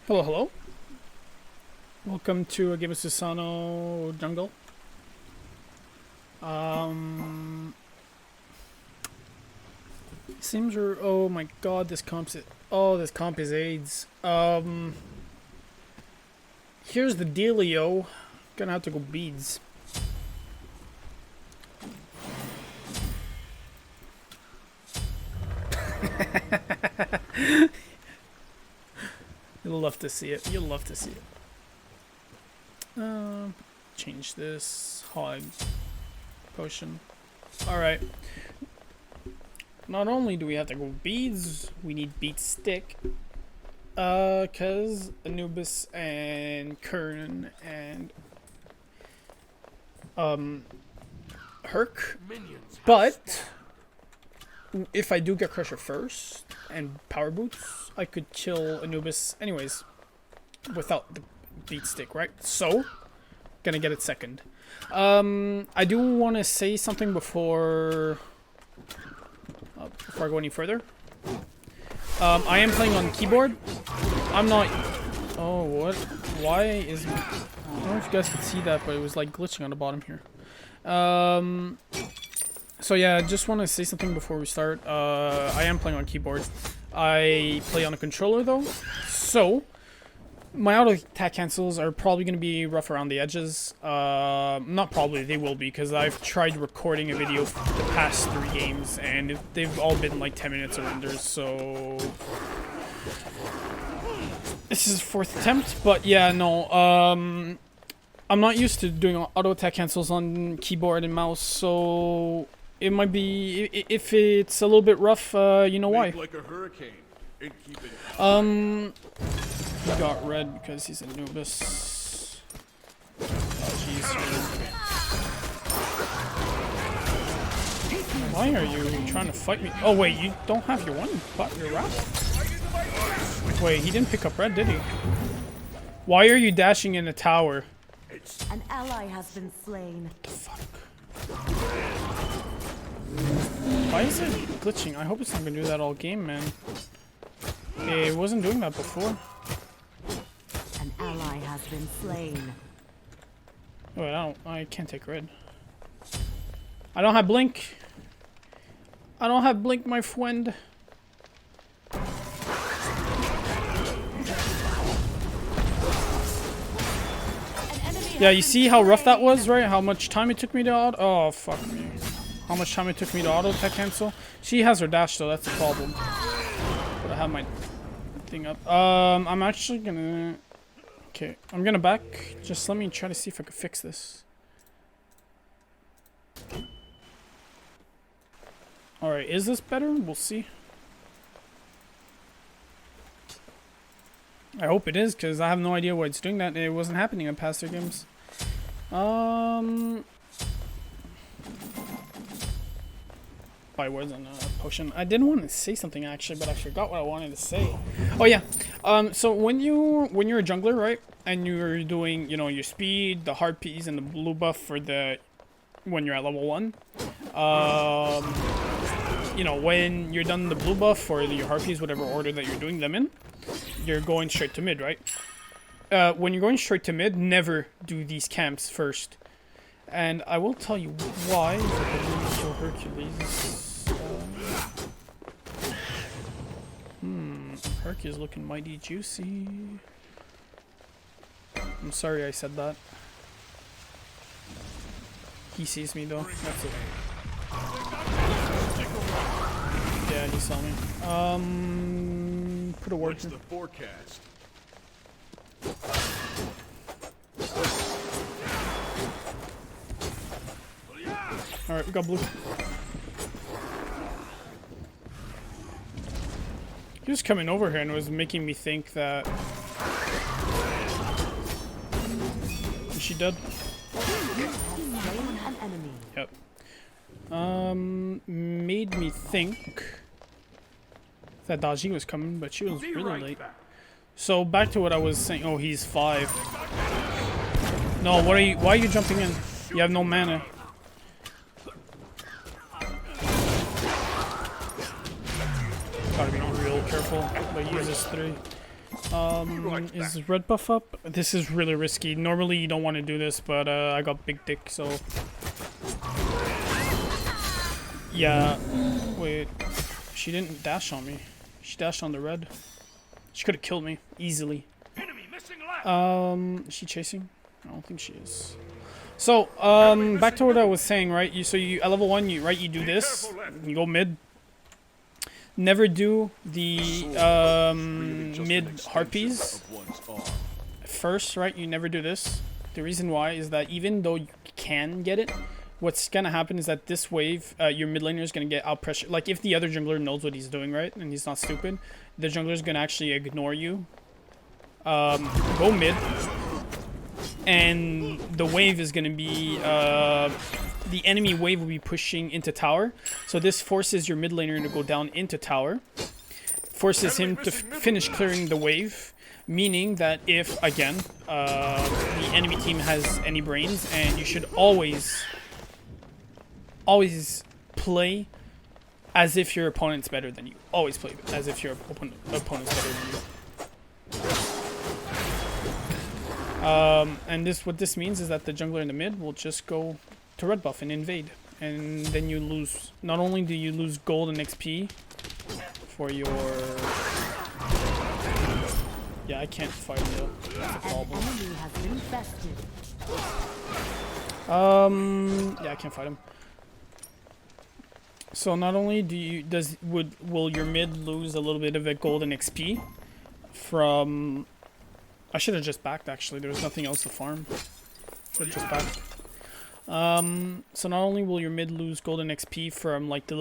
Hello, hello. Welcome to a game of Susano jungle. Seems oh my god, this comp is AIDS. Here's the dealio. Gonna have to go beads. You'll love to see it. You'll love to see it. Change this hog potion. Alright. Not only do we have to go beads, we need beat stick. Cause Anubis and Kern and Herc. But if I do get Crusher first and Power Boots, I could kill Anubis anyways without the beat stick, right? So gonna get it second. I do want to say something before I go any further. I am playing on keyboard. I'm not. Oh, what? Why is? I don't know if you guys can see that, but it was like glitching on the bottom here. So yeah, I just want to say something before we start. I am playing on keyboard. I play on a controller though, so my auto attack cancels are probably going to be rough around the edges. Not probably, they will be, because I've tried recording a video for the past 3 games, and they've all been like 10 minutes of renders, so this is 4th attempt, but yeah, no, I'm not used to doing auto attack cancels on keyboard and mouse, so it might be, if it's a little bit rough, you know why. Like a hurricane and keep it He got red because he's Anubis. Oh jeez. Why are you trying to fight me? Oh wait, you don't have your one, but your wrap? Wait, he didn't pick up red, did he? Why are you dashing in a tower? An ally has been slain. What the fuck? Why is it glitching? I hope it's not gonna do that all game, man. It wasn't doing that before. An ally has been slain. Oh, I can't take red. I don't have blink. I don't have blink, my friend. Yeah, you see how rough that was, right? How much time it took me to auto. Oh, fuck me. How much time it took me to auto attack cancel. She has her dash though, that's the problem. But I have my thing up. I'm actually gonna. Okay, I'm gonna back. Just let me try to see if I can fix this. Alright, is this better? We'll see. I hope it is, because I have no idea why it's doing that. It wasn't happening in past 2 games. By words on a potion. I didn't want to say something actually, but I forgot what I wanted to say. Oh yeah. So when you're a jungler, right, and you're doing, you know, your speed, the hard Ps, and the blue buff for the when you're at level 1. You know, when you're done the blue buff or your hard Ps, whatever order that you're doing them in, you're going straight to mid, right? When you're going straight to mid, never do these camps first. And I will tell you why. Hercules. Herc is looking mighty juicy. I'm sorry I said that. He sees me though. That's it. Yeah, he saw me. Put a word in. the forecast. Alright, we got blue. He was coming over here and it was making me think that... Is she dead? Yep. Made me think that Daji was coming, but she was really late. So back to what I was saying. Oh, he's 5. No, what are you? Why are you jumping in? You have no mana. Gotta be real careful, but he uses 3. Is red buff up? This is really risky. Normally you don't want to do this, but I got big dick, so... Yeah, wait. She didn't dash on me. She dashed on the red. She could have killed me easily. Is she chasing? I don't think she is. So, back to what I was saying, right? You at level 1, you do this. You go mid. Never do the mid harpies first, right? You never do this. The reason why is that even though you can get it, what's gonna happen is that this wave, your mid laner is gonna get out pressure. Like if the other jungler knows what he's doing, right, and he's not stupid, the jungler is gonna actually ignore you. Go mid, and the wave is gonna be the enemy wave will be pushing into tower. So this forces your mid laner to go down into tower, forces him to finish clearing the wave. Meaning that if again the enemy team has any brains, and you should always play as if your opponent's better than you. Always play as if your opponent's better than you. And what this means is that the jungler in the mid will just go to red buff and invade. And then you lose, not only do you lose gold and XP for your... Yeah, I can't fight him though. That's a problem. Yeah, I can't fight him. So not only will your mid lose a little bit of a golden XP from... I should have just backed actually. There was nothing else to farm. Should have just backed. So not only will your mid lose golden XP from like the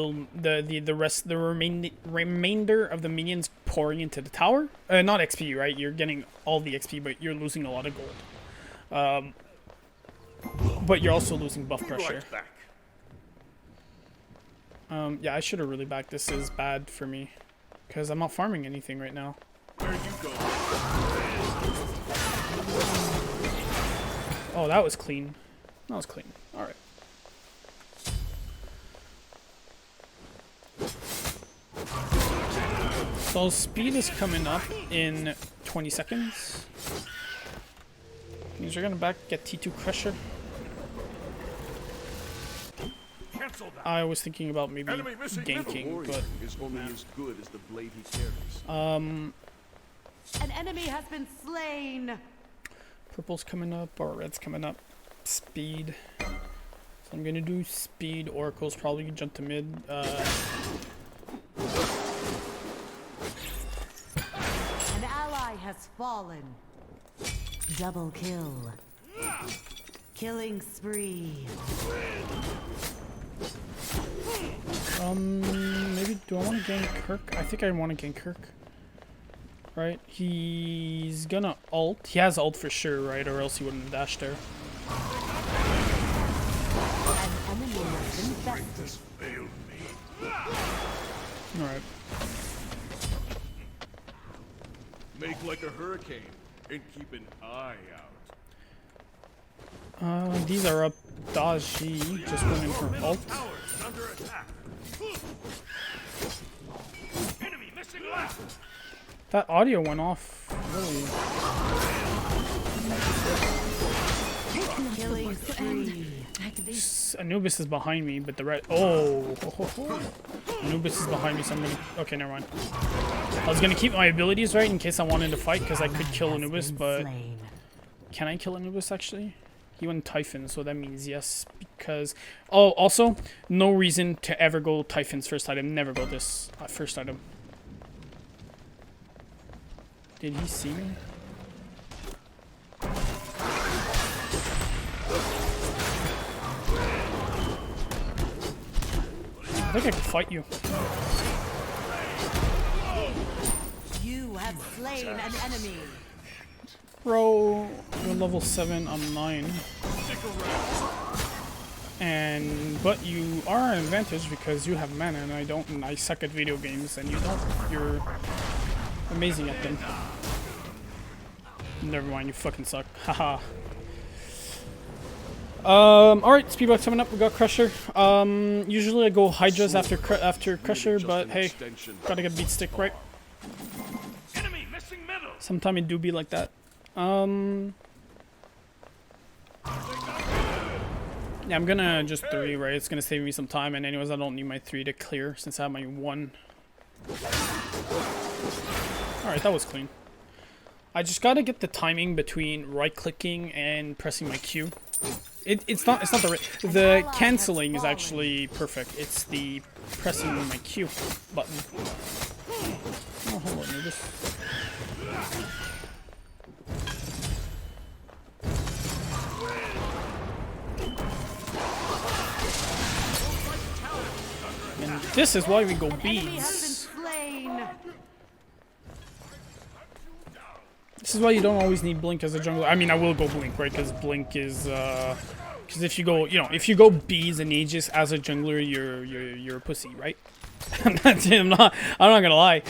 remainder of the minions pouring into the tower. Not XP, right? You're getting all the XP, but you're losing a lot of gold. But you're also losing buff pressure. Yeah, I should have really backed. This is bad for me because I'm not farming anything right now. Where you go? Oh, that was clean. That was clean. All right. So speed is coming up in 20 seconds. Means we're gonna get T2 Crusher. I was thinking about maybe ganking, but is only as good as the blade he carries. An enemy has been slain. Purple's coming up or red's coming up. Speed. So I'm gonna do speed. Oracle's probably gonna jump to mid. An ally has fallen. Double kill. Killing spree. Maybe do I want to gank Kirk? I think I want to gank Kirk. Right? He's gonna ult. He has ult for sure, right? Or else he wouldn't have dashed there. Alright. Make like a hurricane and keep an eye out. These are up. Dodgy just went in for ult. That audio went off. Really. Killing spree. Anubis is behind me, but the red. Oh. Anubis is behind me, so I'm gonna. Okay, never mind. I was gonna keep my abilities right in case I wanted to fight, because I could kill Anubis, but can I kill Anubis actually? He went Typhon, so that means yes, because... Oh, also, no reason to ever go Typhon's first item. Never go this first item. Did he see me? I think I can fight you. You have slain an enemy. Bro, you're level 7, I'm 9. But you are an advantage because you have mana and I don't, and I suck at video games and you don't. You're amazing at them. Never mind, you fucking suck. Haha. Alright, speedbox coming up, we got Crusher. Usually I go Hydras after Crusher, but hey, gotta get beat stick, right? Sometimes it do be like that. Yeah, I'm gonna just 3, right? It's gonna save me some time, and anyways, I don't need my 3 to clear since I have my 1. Alright, that was clean. I just gotta get the timing between right-clicking and pressing my Q. It's not the canceling is actually perfect. It's the pressing my Q button. Oh, hold on, this. And this is why we go beads. This is why you don't always need blink as a jungler. I mean, I will go blink, right? Because blink is, because if you go, if you go bees and aegis as a jungler, you're a pussy, right? I'm not gonna lie.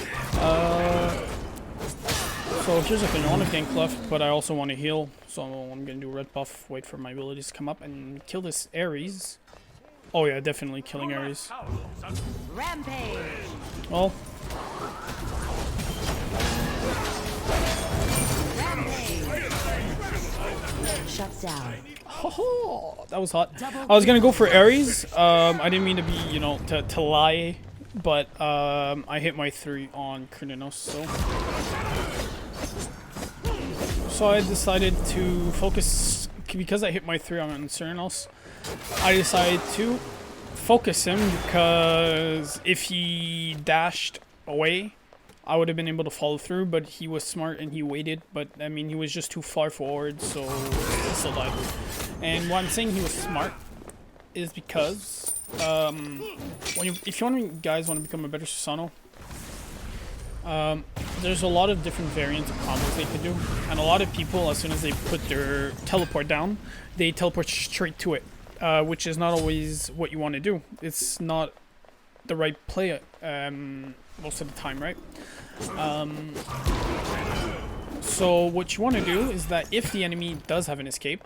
So here's the thing: I want to gank left, but I also want to heal. So I'm gonna do red buff. Wait for my abilities to come up and kill this Ares. Oh yeah, definitely killing Ares. Rampage. Well. Shut down. Oh, that was hot. I was gonna go for Ares. I didn't mean to be, to lie, but I hit my 3 on Chang'e, so I decided to focus because I hit my 3 on Chang'e. I decided to focus him because if he dashed away, I would have been able to follow through, but he was smart and he waited. But I mean, he was just too far forward, so he still died. And why I'm saying he was smart is because if you guys want to become a better Susano, there's a lot of different variants of combos they could do, and a lot of people, as soon as they put their teleport down, they teleport straight to it, which is not always what you want to do. It's not the right play most of the time, right? So what you want to do is that if the enemy does have an escape,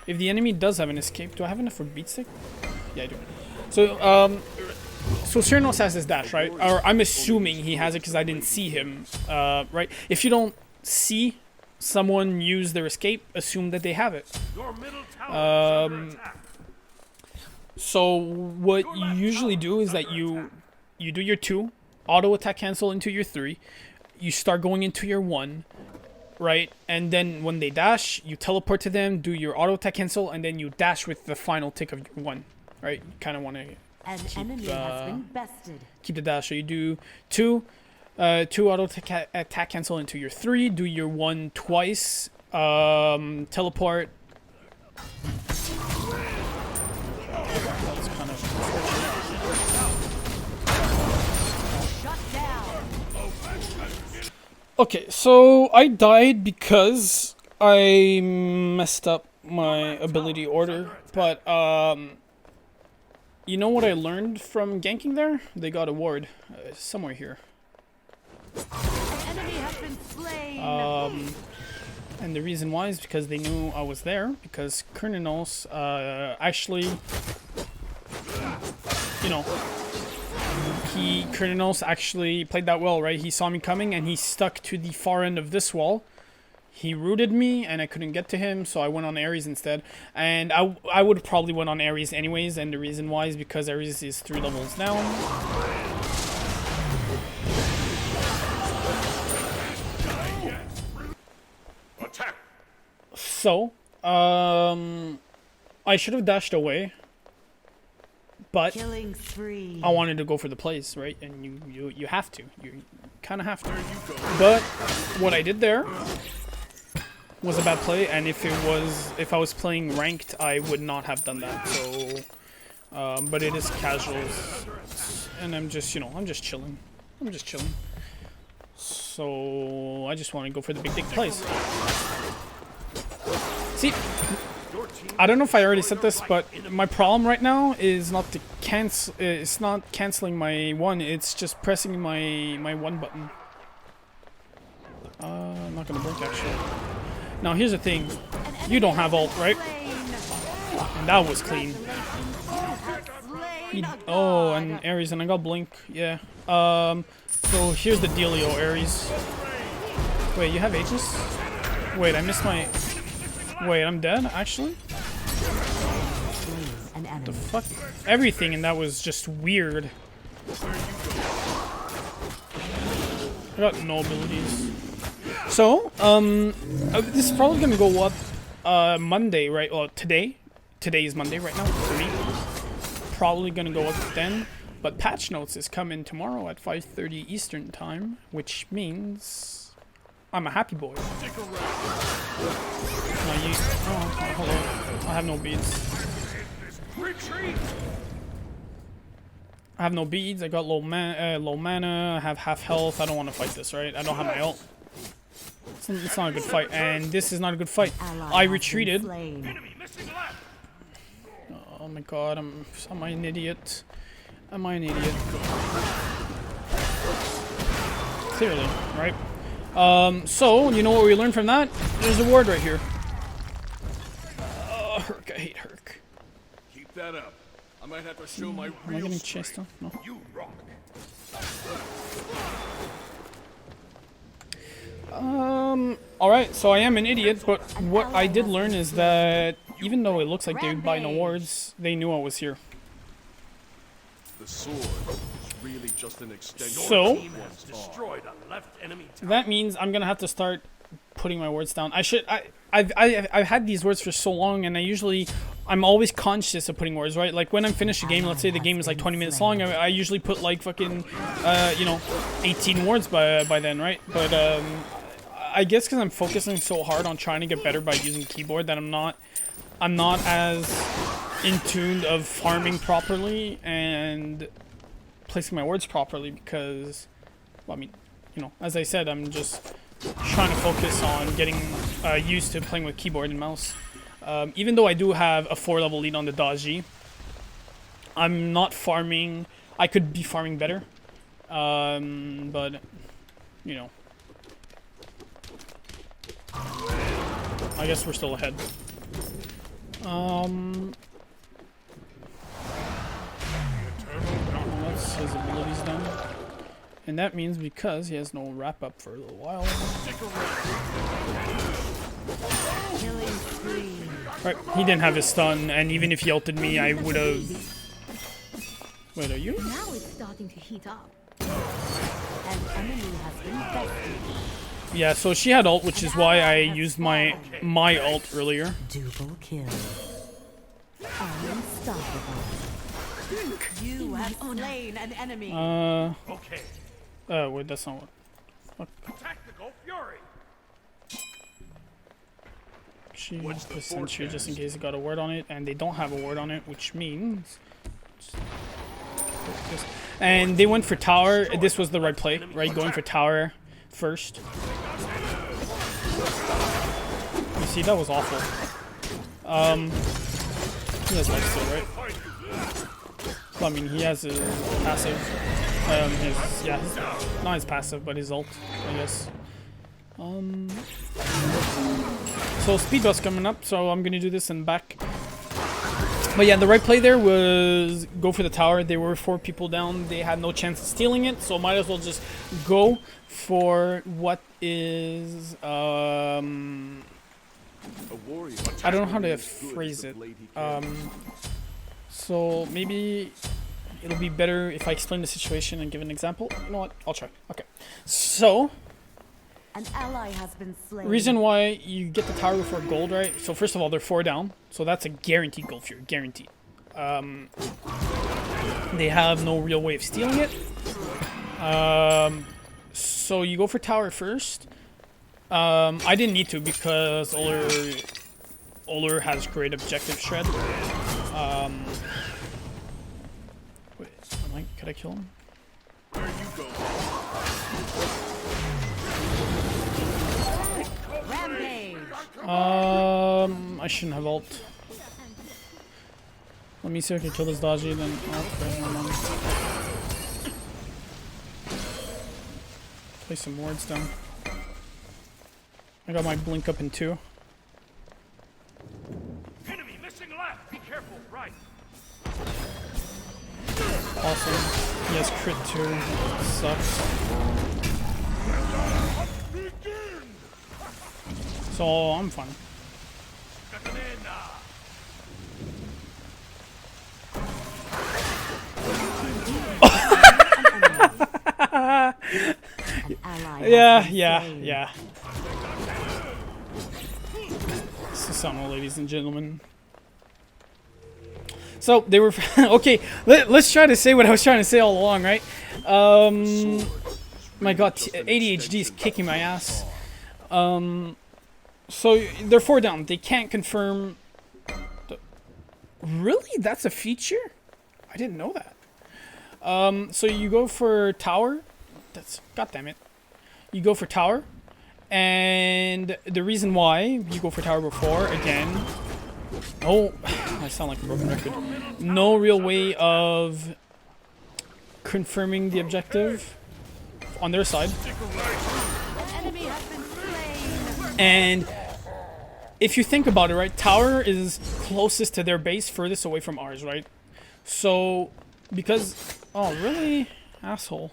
if the enemy does have an escape, do I have enough for beat stick? Yeah, I do. So Chang'e has his dash, right? Or I'm assuming he has it because I didn't see him, right? If you don't see someone use their escape, assume that they have it. So what you usually do is that you do your 2, auto attack cancel into your 3, you start going into your 1, right? And then when they dash, you teleport to them, do your auto attack cancel, and then you dash with the final tick of your 1, right? You kind of want to keep the dash. So you do 2 auto attack cancel into your 3, do your 1 twice, teleport. Okay, so I died because I messed up my ability order, but you know what I learned from ganking there? They got a ward somewhere here. An enemy has been slain. And the reason why is because they knew I was there, because Chang'e actually, Chang'e actually played that well, right? He saw me coming and he stuck to the far end of this wall. He rooted me and I couldn't get to him, so I went on Ares instead. And I would probably went on Ares anyways, and the reason why is because Ares is 3 levels down. So, I should have dashed away. But I wanted to go for the plays, right? And you have to. You kind of have to. But what I did there was a bad play, and if I was playing ranked, I would not have done that. So, but it is casuals, and I'm just chilling. I'm just chilling. So I just want to go for the big plays. See, I don't know if I already said this, but my problem right now is not to cancel. It's not canceling my 1. It's just pressing my 1 button. I'm not gonna blink actually. Now here's the thing: you don't have ult, right? And that was clean. Oh, and Ares, and I got blink. Yeah. So here's the dealio, Ares. Wait, you have Aegis? Wait, I missed my... Wait, I'm dead, actually? The fuck? Everything in that was just weird. I got no abilities. So, this is probably gonna go up Monday, right? Well, today. Today is Monday right now for me. Probably gonna go up then. But patch notes is coming tomorrow at 5:30 Eastern time, which means I'm a happy boy. Hello. I have no beads. I have no beads. I got low mana. I have half health. I don't want to fight this, right? I don't have my ult. It's not a good fight, and this is not a good fight. I retreated. Oh my god, am I an idiot? Am I an idiot? Clearly, right? So, you know what we learned from that? There's a ward right here. Herc, I hate Herc. Keep that up. I might have to show my Am I real getting strength. chased? No. You rock. Alright, so I am an idiot, but what I did learn is that even though it looks like they buy no wards, they knew I was here. The sword is really just an extension. So, destroyed a left enemy. that means I'm gonna have to start putting my words down. I've had these words for so long, and I'm always conscious of putting words, right? Like when I'm finished a game, let's say the game is like 20 minutes long, I usually put like fucking, 18 words by then, right? But I guess because I'm focusing so hard on trying to get better by using keyboard that I'm not as in tune of farming properly and placing my words properly because, well, I mean, as I said, I'm just trying to focus on getting used to playing with keyboard and mouse. Even though I do have a 4-level lead on the Daji, I'm not farming. I could be farming better, but I guess we're still ahead. That's his abilities done. And that means because he has no wrap up for a little while. Right, he didn't have his stun, and even if he ulted me, I would have. Wait, are you? Now it's starting to heat up. An enemy has been bested. Yeah, so she had ult, which is why I used my ult earlier. Double kill. Unstoppable. You have slain an enemy. Okay. Wait, that's not what. Tactical fury. She wants the sentry just in case it got a word on it, and they don't have a word on it, which means. And they went for tower. This was the right play, right? Going for tower first. You see, that was awful. He has life still, right? Well, I mean, he has his passive. Not his passive, but his ult, I guess. So speed bus coming up, so I'm gonna do this in back. But yeah, the right play there was go for the tower. There were 4 people down. They had no chance of stealing it, so might as well just go for what is I don't know how to phrase it. So maybe it'll be better if I explain the situation and give an example. You know what? I'll try. Okay. So An ally has been slain. reason why you get the tower for gold, right? So first of all, they're 4 down, so that's a guaranteed gold fury, guaranteed. They have no real way of stealing it. So you go for tower first. I didn't need to because Oler has great objective shred. Wait, could I kill him? There you go. I shouldn't have ult. Let me see if I can kill this Daji, then. Okay, never mind. Play some wards down. I got my blink up in 2. Enemy missing left. Be careful, right. Awesome. He has crit too. Sucks. So I'm fine. Yeah. Susano, ladies and gentlemen. So they were okay. Let's try to say what I was trying to say all along, right? My God, ADHD is kicking my ass. So they're 4 down. They can't confirm. Really? That's a feature? I didn't know that. So you go for tower. God damn it. You go for tower. And the reason why you go for tower before, again. Oh, I sound like a broken record. No real way of confirming the objective on their side. And if you think about it, right, tower is closest to their base, furthest away from ours, right? So, because... Oh, really? Asshole.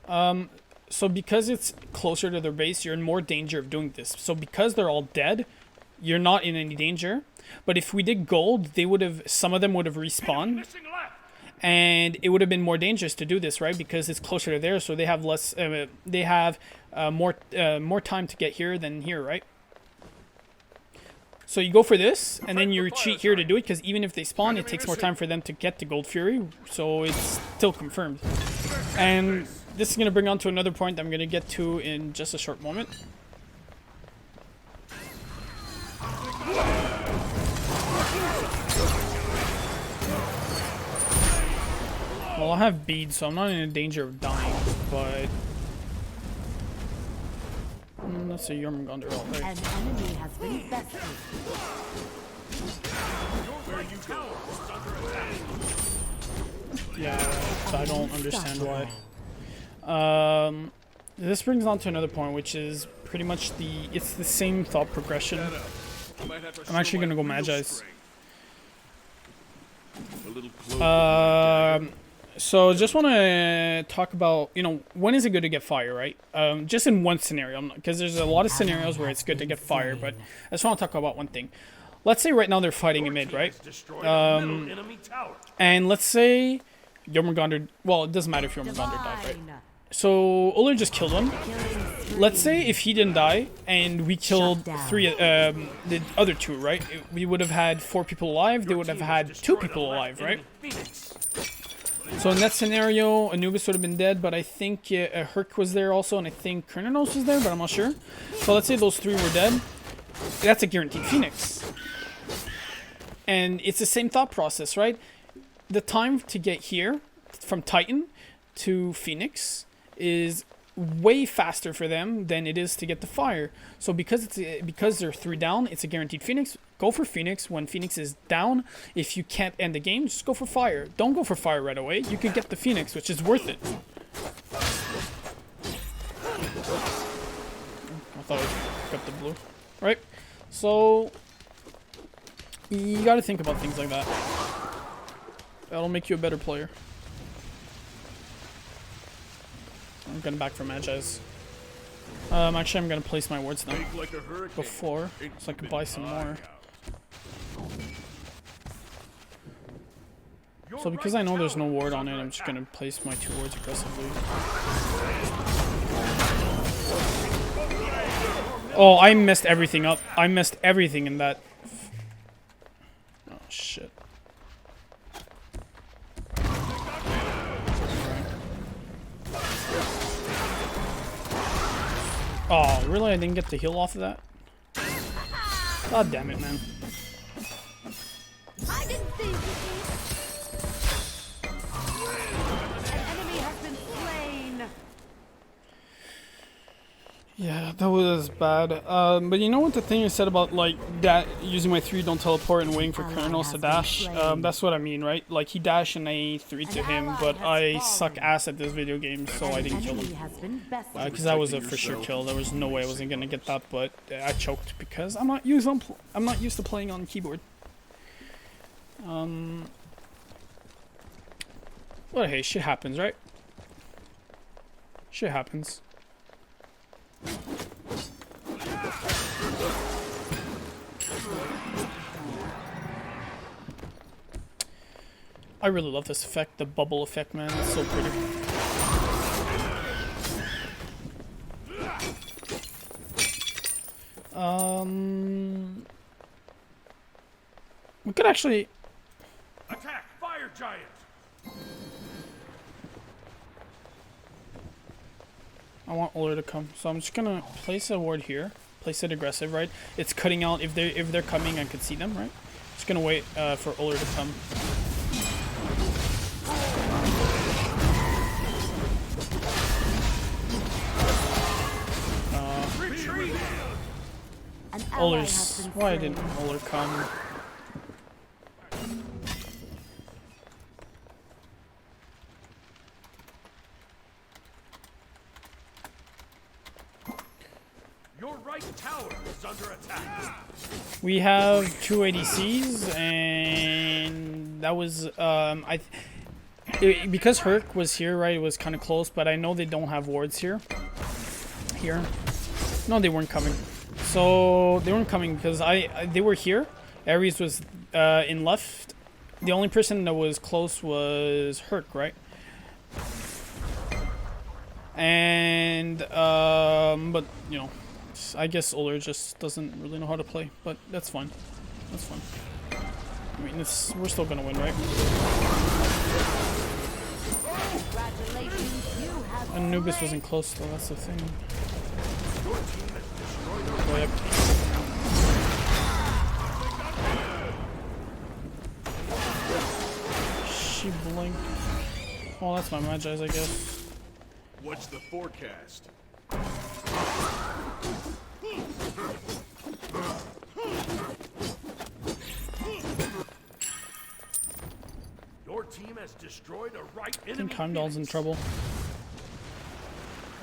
So because it's closer to their base, you're in more danger of doing this. So because they're all dead, you're not in any danger. But if we did gold, they would have... Some of them would have respawned. And it would have been more dangerous to do this, right? Because it's closer to there, so they have less... they have more time to get here than here, right? So you go for this, and then you retreat here to do it, because even if they spawn, it takes more time for them to get to Gold Fury, so it's still confirmed. And this is going to bring on to another point that I'm going to get to in just a short moment. Well, I have beads, so I'm not in danger of dying, but... Let's see, Jormungandr ult, right? An enemy has been bested. Yeah, I don't understand why. This brings on to another point, which is pretty much it's the same thought progression. I'm actually gonna go Magi's. So just want to talk about, when is it good to get fire, right? Just in one scenario, because there's a lot of scenarios where it's good to get fire, but I just want to talk about one thing. Let's say right now they're fighting in mid, right? And let's say Jormungandr, well, it doesn't matter if Jormungandr died, right? So Ullr just killed him. Let's say if he didn't die and we killed the other 2, right? We would have had 4 people alive. They would have had 2 people alive, right? So in that scenario, Anubis would have been dead, but I think Herc was there also, and I think Kernanos was there, but I'm not sure. So let's say those 3 were dead. That's a guaranteed Phoenix. And it's the same thought process, right? The time to get here, from Titan to Phoenix, is way faster for them than it is to get the fire. So because they're 3 down, it's a guaranteed Phoenix. Go for Phoenix when Phoenix is down. If you can't end the game, just go for fire. Don't go for fire right away. You could get the Phoenix, which is worth it. I thought I got the blue. Right? So you gotta think about things like that. That'll make you a better player. I'm going back for Magi's. Actually, I'm going to place my wards now before, so I can buy some more. So because I know there's no ward on it, I'm just going to place my 2 wards aggressively. Oh, I messed everything up. I messed everything in that. Oh, shit. Oh, really? I didn't get the heal off of that? God damn it, man. I didn't think an enemy has been slain. Yeah, that was bad. But you know what the thing you said about, like, that using my 3 don't teleport and waiting for Colonels to dash? That's what I mean, right? Like, he dashed and I 3 to him, but I suck ass at this video game, so I didn't kill him. Because that was a for sure kill. There was no way I wasn't gonna get that, but I choked because I'm not used to playing on keyboard. Well, hey, shit happens, right? Shit happens. I really love this effect, the bubble effect, man. It's so pretty. We could actually... Attack, fire giant! I want Uller to come, so I'm just gonna place a ward here. Place it aggressive, right? It's cutting out if they're coming. I could see them, right? Just gonna wait for Uller to come. Uller's... Why didn't Uller come? Your right tower is under attack. We have 2 ADCs, and that was because Herc was here, right? It was kind of close, but I know they don't have wards here. No, they weren't coming. So they weren't coming because they were here. Ares was in left. The only person that was close was Herc, right? And but you know, I guess Uller just doesn't really know how to play, but that's fine. That's fine. I mean, we're still gonna win, right? Anubis wasn't close though. That's the thing. Oh, yep. She blinked. Oh, that's my Magi's, I guess. What's the forecast? Your team has destroyed a right enemy. I think Heimdall's in trouble.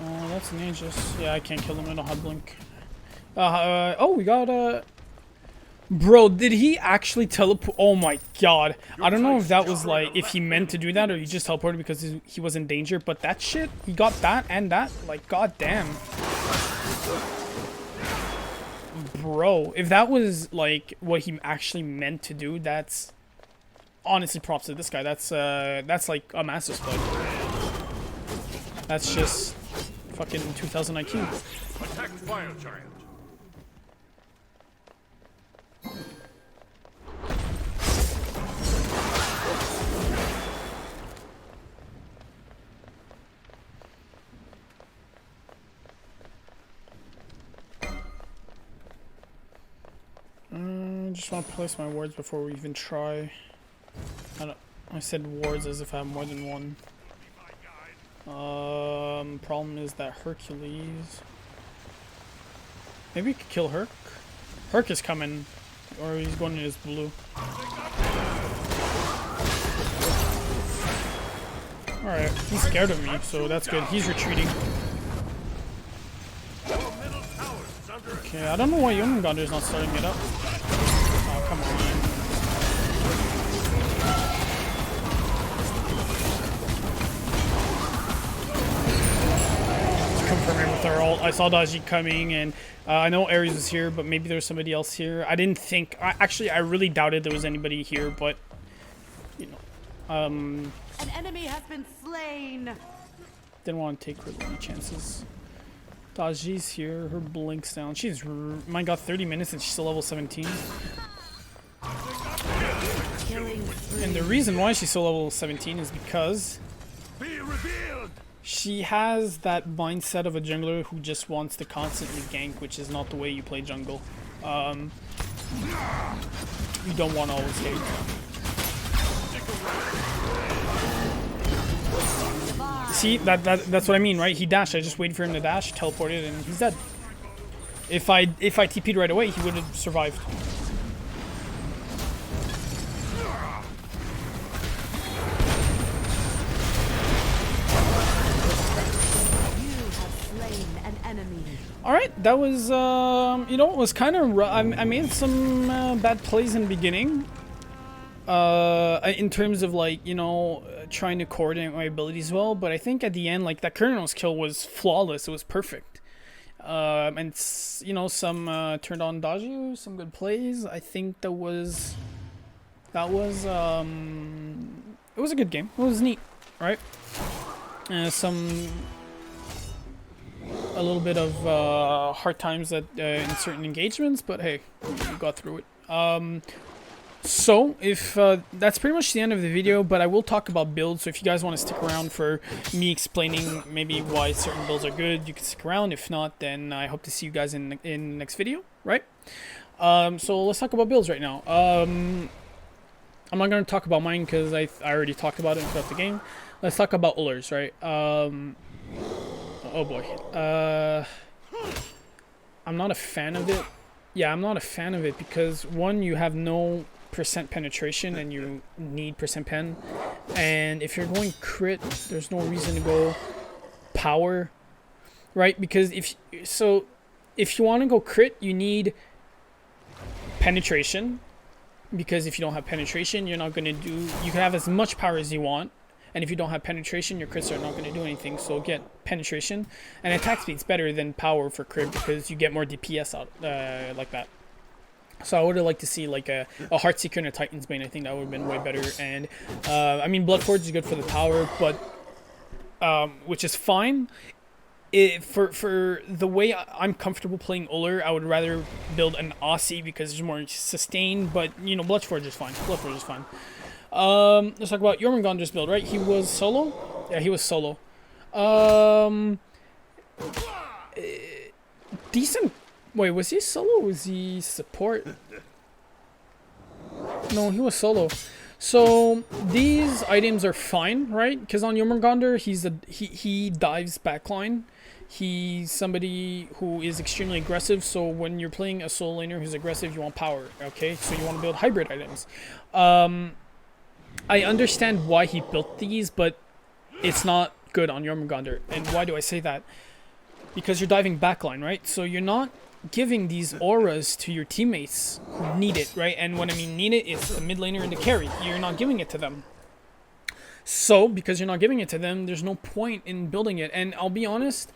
Oh, that's an Aegis. Yeah, I can't kill him. I don't have blink. Oh, we got Bro, did he actually teleport? Oh my god. I don't know if that was like, if he meant to do that or he just teleported because he was in danger, but that shit, he got that and that. Like, god damn. Bro, if that was like what he actually meant to do, that's honestly props to this guy. That's like a master split. That's just fucking 2000 IQ. Attack fire giant. I just want to place my wards before we even try. I said wards as if I have more than one. Problem is that Hercules. Maybe we could kill Herc. Herc is coming, or he's going to his blue. Alright, he's scared of me, so that's good. He's retreating. Okay, I don't know why Jormungandr's not starting it up. Oh, come on. Confirming with our ult. I saw Daji coming, and I know Ares was here, but maybe there's somebody else here. I didn't think... Actually, I really doubted there was anybody here, but... You know... An enemy has been slain. Didn't want to take really any chances. Daji's here. Her blink's down. She's... My god, 30 minutes and she's still level 17. And the reason why she's still level 17 is because... She has that mindset of a jungler who just wants to constantly gank, which is not the way you play jungle. You don't want to always gank. See, that's what I mean, right? He dashed. I just waited for him to dash, teleported, and he's dead. If I TP'd right away, he would have survived. Alright, that was, you know, it was kind of rough. I made some bad plays in the beginning. In terms of, like, you know, trying to coordinate my abilities well. But I think at the end, like, that Colonel's kill was flawless. It was perfect. And, you know, some turned on Daju, some good plays. I think it was was a good game. It was neat, right? A little bit of hard times in certain engagements, but hey, we got through it. So, if that's pretty much the end of the video, but I will talk about builds, so if you guys want to stick around for me explaining maybe why certain builds are good, you can stick around. If not, then I hope to see you guys in the next video, right? So let's talk about builds right now. I'm not going to talk about mine because I already talked about it throughout the game. Let's talk about Ullr's, right? Oh boy. I'm not a fan of it. Yeah, I'm not a fan of it because, one, you have no percent penetration and you need percent pen, and if you're going crit, there's no reason to go power, right? Because if you want to go crit, you need penetration, because if you don't have penetration, you're not going to do, you can have as much power as you want, and if you don't have penetration, your crits are not going to do anything. So get penetration, and attack speed's better than power for crit because you get more DPS out like that. So I would have liked to see like a Heartseeker and a Titan's Bane. I think that would have been way better. And I mean, Bloodforge is good for the power, but which is fine. For the way I'm comfortable playing Ullr, I would rather build an Aussie because there's more sustain. But you know, Bloodforge is fine. Bloodforge is fine. Let's talk about Jormungandr's build. Right, he was solo. Yeah, he was solo. Decent. Wait, was he solo or was he support? No, he was solo. So these items are fine, right? Because on Jormungandr, he dives backline. He's somebody who is extremely aggressive. So when you're playing a solo laner who's aggressive, you want power. Okay, so you want to build hybrid items. I understand why he built these, but it's not good on Jormungandr. And why do I say that? Because you're diving backline, right? So you're not giving these auras to your teammates who need it, right? And when I mean need it, it's the mid laner and the carry. You're not giving it to them. So, because you're not giving it to them, there's no point in building it. And I'll be honest,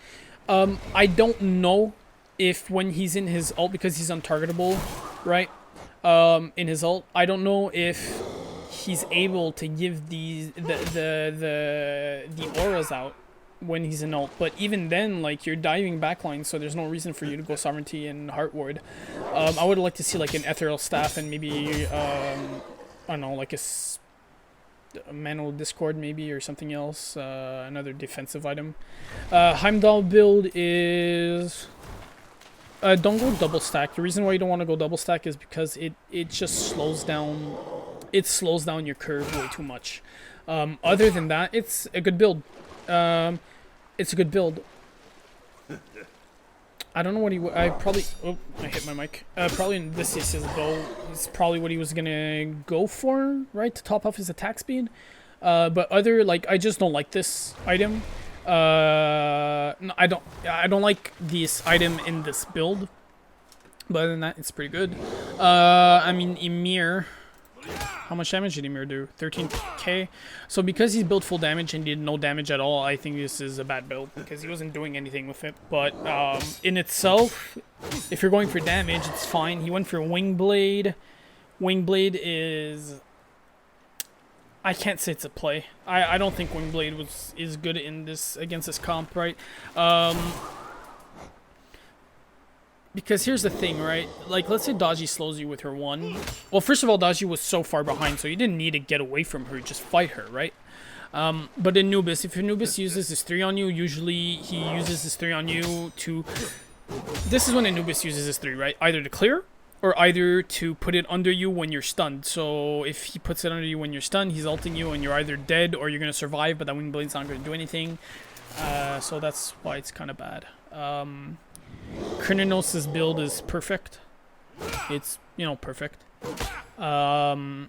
I don't know if when he's in his ult, because he's untargetable, right? In his ult, I don't know if he's able to give the auras out when he's in ult, but even then, like, you're diving backline, so there's no reason for you to go Sovereignty and Heart Ward. I would like to see like an Ethereal Staff and maybe I don't know, like a Manual Discord maybe, or something else, another defensive item. Heimdall build is don't go double stack. The reason why you don't want to go double stack is because it just slows down your curve way too much. Other than that, it's a good build. It's a good build. I don't know what I probably... Oh, I hit my mic. Probably in this case, though, it's probably what he was gonna go for, right? To top off his attack speed. But other, like, I just don't like this item. No, I don't like this item in this build. But other than that, it's pretty good. I mean, Ymir... How much damage did Ymir do? 13k. So because he's built full damage and did no damage at all, I think this is a bad build because he wasn't doing anything with it. But in itself, if you're going for damage, it's fine. He went for Wingblade. Wingblade is... I can't say it's a play. I don't think Wingblade is good in this against this comp, right? Because here's the thing, right? Like, let's say Daji slows you with her 1. Well, first of all, Daji was so far behind, so you didn't need to get away from her. Just fight her, right? But in Anubis, if Anubis uses his 3 on you, usually he uses his 3 on you to... This is when Anubis uses his 3, right? Either to clear, or either to put it under you when you're stunned. So if he puts it under you when you're stunned, he's ulting you, and you're either dead or you're going to survive, but that Windblade's not going to do anything. So that's why it's kind of bad. Kryninos' build is perfect. It's, you know, perfect. Deathbringer's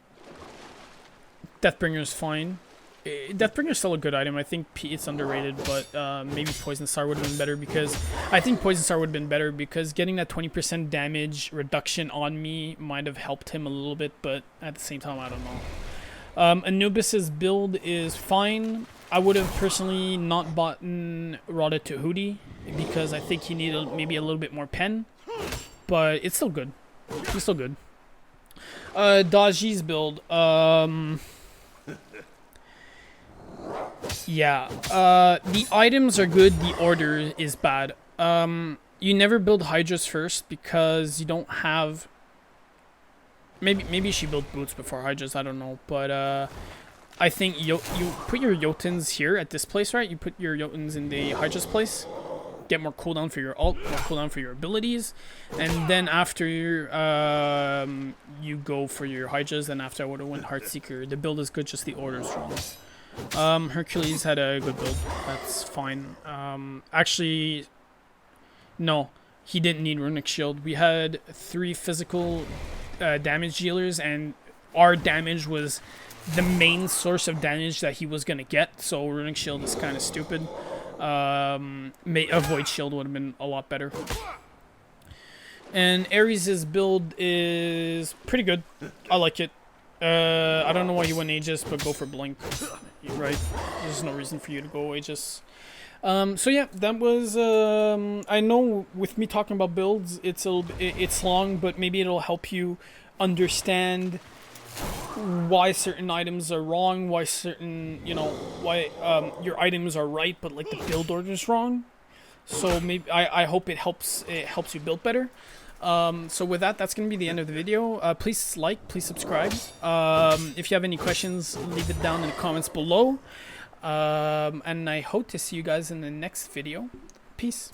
fine. Deathbringer's still a good item. I think it's underrated, but maybe Poison Star would have been better because... I think Poison Star would have been better because getting that 20% damage reduction on me might have helped him a little bit, but at the same time, I don't know. Anubis' build is fine. I would have personally not bought Rada to Hootie because I think he needed maybe a little bit more pen, but it's still good. It's still good. Daji's build. Yeah, the items are good, the order is bad. You never build Hydras first because you don't have... Maybe she built boots before Hydras, I don't know. But, I think you put your Jotuns here at this place, right? You put your Jotuns in the Hydras place. Get more cooldown for your ult, more cooldown for your abilities. And then after you go for your Hydras, then after I would have went Heartseeker. The build is good, just the order's wrong. Hercules had a good build. That's fine. Actually, no. He didn't need Runic Shield. We had 3 physical damage dealers, and our damage was the main source of damage that he was going to get. So Runic Shield is kind of stupid. Avoid Shield would have been a lot better. And Ares' build is pretty good. I like it. I don't know why he went Aegis, but go for Blink. Right? There's no reason for you to go Aegis. So yeah, that was. I know with me talking about builds, it's long, but maybe it'll help you understand why certain items are wrong, why certain, why your items are right, but like the build order is wrong. So maybe I hope it helps you build better. So with that, that's gonna be the end of the video. Please like, please subscribe. If you have any questions, leave it down in the comments below. And I hope to see you guys in the next video. Peace.